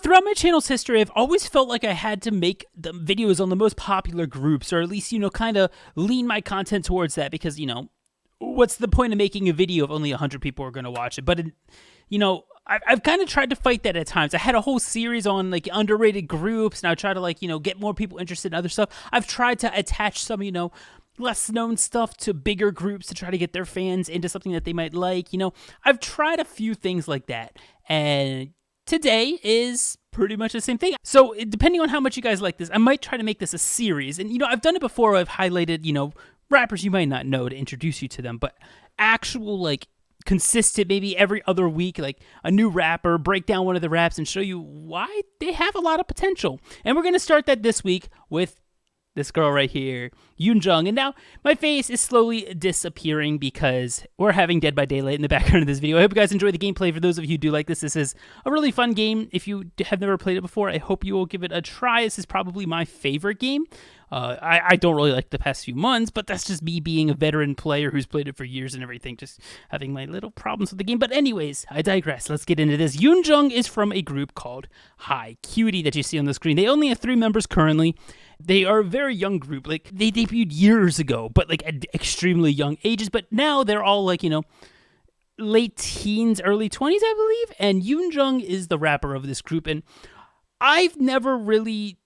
Throughout my channel's history, I've always felt like I had to make the videos on the most popular groups, or at least, kind of lean my content towards that because, what's the point of making a video if only 100 people are going to watch it? But, I've kind of tried to fight that at times. I had a whole series on, underrated groups, and I try to, get more people interested in other stuff. I've tried to attach some, less known stuff to bigger groups to try to get their fans into something that they might like. I've tried a few things like that, and today is pretty much the same thing. So depending on how much you guys like this, I might try to make this a series. And, I've done it before. I've highlighted, rappers you might not know to introduce you to them, but actual, consistent, maybe every other week, a new rapper, break down one of the raps and show you why they have a lot of potential. And we're going to start that this week with this girl right here, Jung. And now my face is slowly disappearing because we're having Dead by Daylight in the background of this video. I hope you guys enjoy the gameplay. For those of you who do like this is a really fun game. If you have never played it before, I hope you will give it a try. This is probably my favorite game. I don't really like the past few months, but that's just me being a veteran player who's played it for years and everything, just having my little problems with the game. But anyways, I digress. Let's get into this. Jung is from a group called Cutie that you see on the screen. They only have 3 members currently. They are a very young group. They debuted years ago, but at extremely young ages. But now they're all late teens, early 20s, I believe. And Jung is the rapper of this group. And I've never really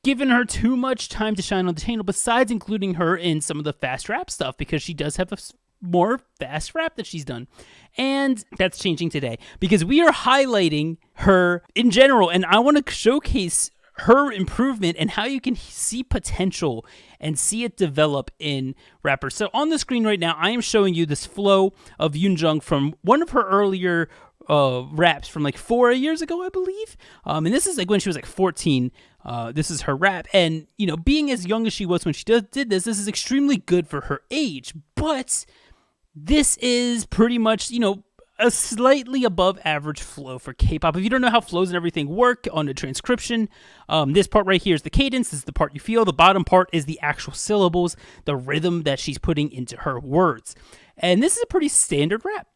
given her too much time to shine on the channel, besides including her in some of the fast rap stuff, because she does have more fast rap that she's done. And that's changing today because we are highlighting her in general. And I want to showcase her improvement and how you can see potential and see it develop in rappers. So on the screen right now, I am showing you this flow of Jung from one of her earlier raps from 4 years ago, I believe. And this is when she was 14. This is her rap. And, being as young as she was when she did this is extremely good for her age. But this is pretty much, a slightly above average flow for K-pop. If you don't know how flows and everything work on the transcription, this part right here is the cadence. This is the part you feel. The bottom part is the actual syllables, the rhythm that she's putting into her words. And this is a pretty standard rap.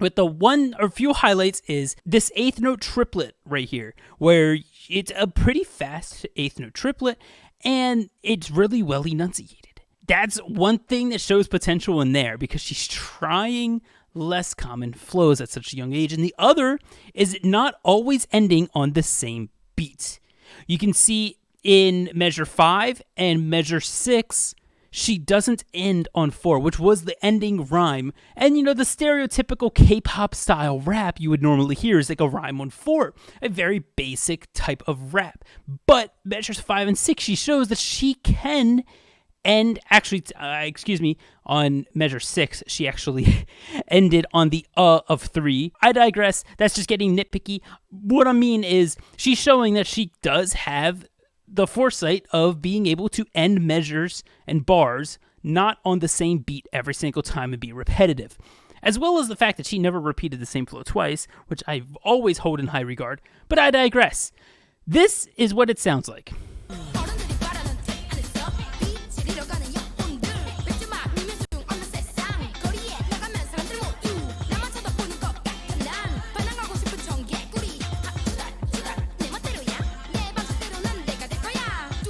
But the one or few highlights is this 8th note triplet right here, where it's a pretty fast 8th note triplet, and it's really well enunciated. That's one thing that shows potential in there, because she's trying less common flows at such a young age. And the other is not always ending on the same beat. You can see in measure 5 and measure 6, she doesn't end on 4, which was the ending rhyme. And the stereotypical K-pop style rap you would normally hear is a rhyme on 4, a very basic type of rap. But measures 5 and 6, she shows that she can. And actually, on measure 6, she actually ended on the of 3. I digress. That's just getting nitpicky. What I mean is she's showing that she does have the foresight of being able to end measures and bars not on the same beat every single time and be repetitive. As well as the fact that she never repeated the same flow twice, which I always hold in high regard. But I digress. This is what it sounds like.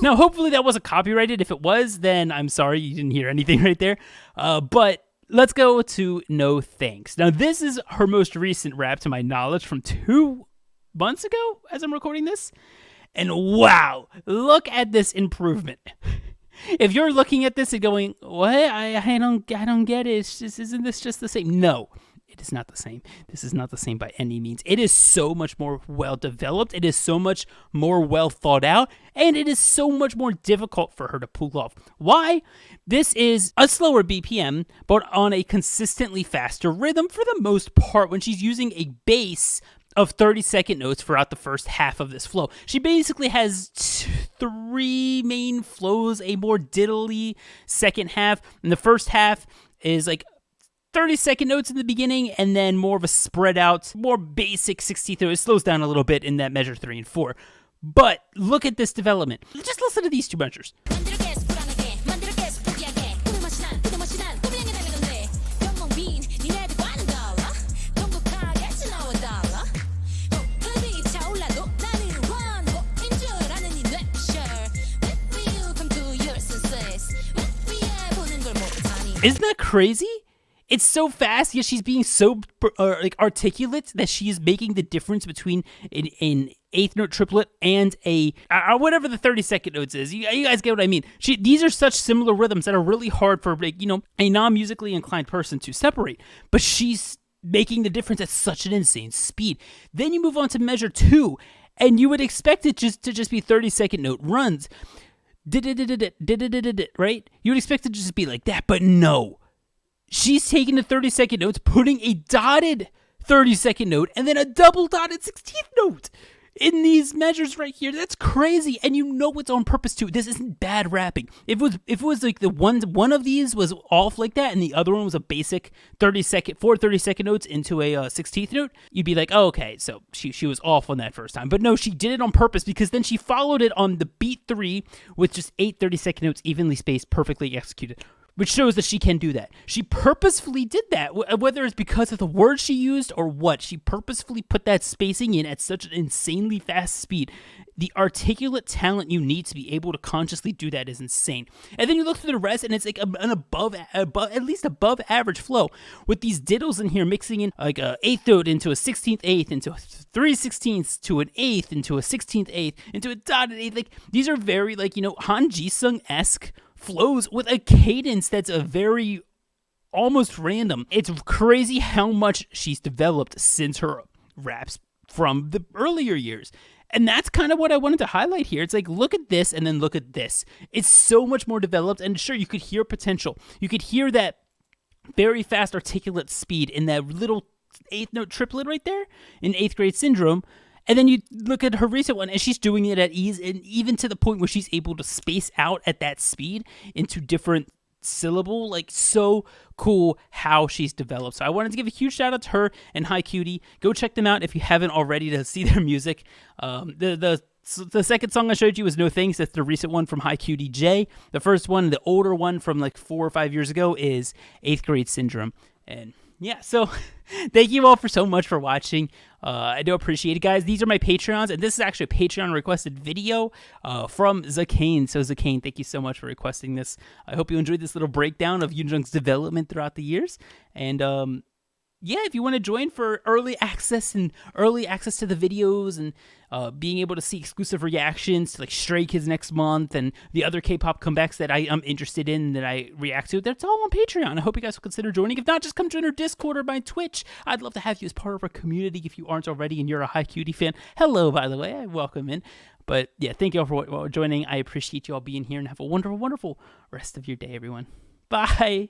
Now, hopefully that wasn't copyrighted. If it was, then I'm sorry you didn't hear anything right there. But let's go to No Thanks. Now, this is her most recent rap, to my knowledge, from 2 months ago as I'm recording this. And wow, look at this improvement. If you're looking at this and going, what? I don't get it. It's just, isn't this just the same? No. It is not the same. This is not the same by any means. It is so much more well developed. It is so much more well thought out. And it is so much more difficult for her to pull off. Why? This is a slower BPM, but on a consistently faster rhythm for the most part when she's using a bass of 30-second notes throughout the first half of this flow. She basically has 3 main flows, a more diddly second half. And the first half is 30-second notes in the beginning, and then more of a spread out, more basic 16th. It slows down a little bit in that measure 3 and 4. But look at this development. Just listen to these 2 measures. Isn't that crazy? It's so fast, yet she's being so like articulate that she is making the difference between an eighth note triplet and a whatever the 30-second notes is. You guys get what I mean? These are such similar rhythms that are really hard for like, a non-musically inclined person to separate. But she's making the difference at such an insane speed. Then you move on to measure 2, and you would expect it to just be 30-second note runs. Right? You would expect it to just be like that, but no. She's taking the 30-second notes, putting a dotted 30-second note, and then a double dotted 16th note in these measures right here. That's crazy, and you know it's on purpose too. This isn't bad rapping. If it was like the one of these was off like that, and the other one was a basic 30-second notes into a 16th note, you'd be like, oh, okay, so she was off on that first time. But no, she did it on purpose, because then she followed it on the beat 3 with just 8 30-second notes evenly spaced, perfectly executed, which shows that she can do that. She purposefully did that, whether it's because of the words she used or what. She purposefully put that spacing in at such an insanely fast speed. The articulate talent you need to be able to consciously do that is insane. And then you look through the rest, and it's like an above at least above average flow, with these diddles in here mixing in like a eighth note into a 16th eighth, into a 3/16 to an eighth, into a 16th eighth, into a dotted eighth. Like, these are very like, Han Ji-sung-esque flows with a cadence that's a very almost random. It's crazy how much she's developed since her raps from the earlier years. And that's kind of what I wanted to highlight here. It's like, look at this and then look at this. It's so much more developed, and sure, you could hear potential. You could hear that very fast articulate speed in that little eighth note triplet right there in 8th Grade Syndrome. And then you look at her recent one, and she's doing it at ease, and even to the point where she's able to space out at that speed into different syllable. Like, so cool how she's developed. So I wanted to give a huge shout out to her and Cutie. Go check them out if you haven't already to see their music. The second song I showed you was No Thanks. That's the recent one from Cutie J. The first one, the older one from like 4 or 5 years ago, is 8th Grade Syndrome. And yeah, so thank you all so much for watching. I do appreciate it, guys. These are my Patreons, and this is actually a Patreon requested video from Zakane. So Zakane, thank you so much for requesting this. I hope you enjoyed this little breakdown of Yoonjung's development throughout the years. And yeah, if you want to join for early access to the videos, and being able to see exclusive reactions to like Stray Kids next month and the other K-pop comebacks that I am interested in, that I react to, that's all on Patreon. I hope you guys will consider joining. If not, just come join our Discord or my Twitch. I'd love to have you as part of our community if you aren't already and you're a Cutie fan. Hello, by the way. I welcome in. But yeah, thank you all for joining. I appreciate you all being here, and have a wonderful, wonderful rest of your day, everyone. Bye.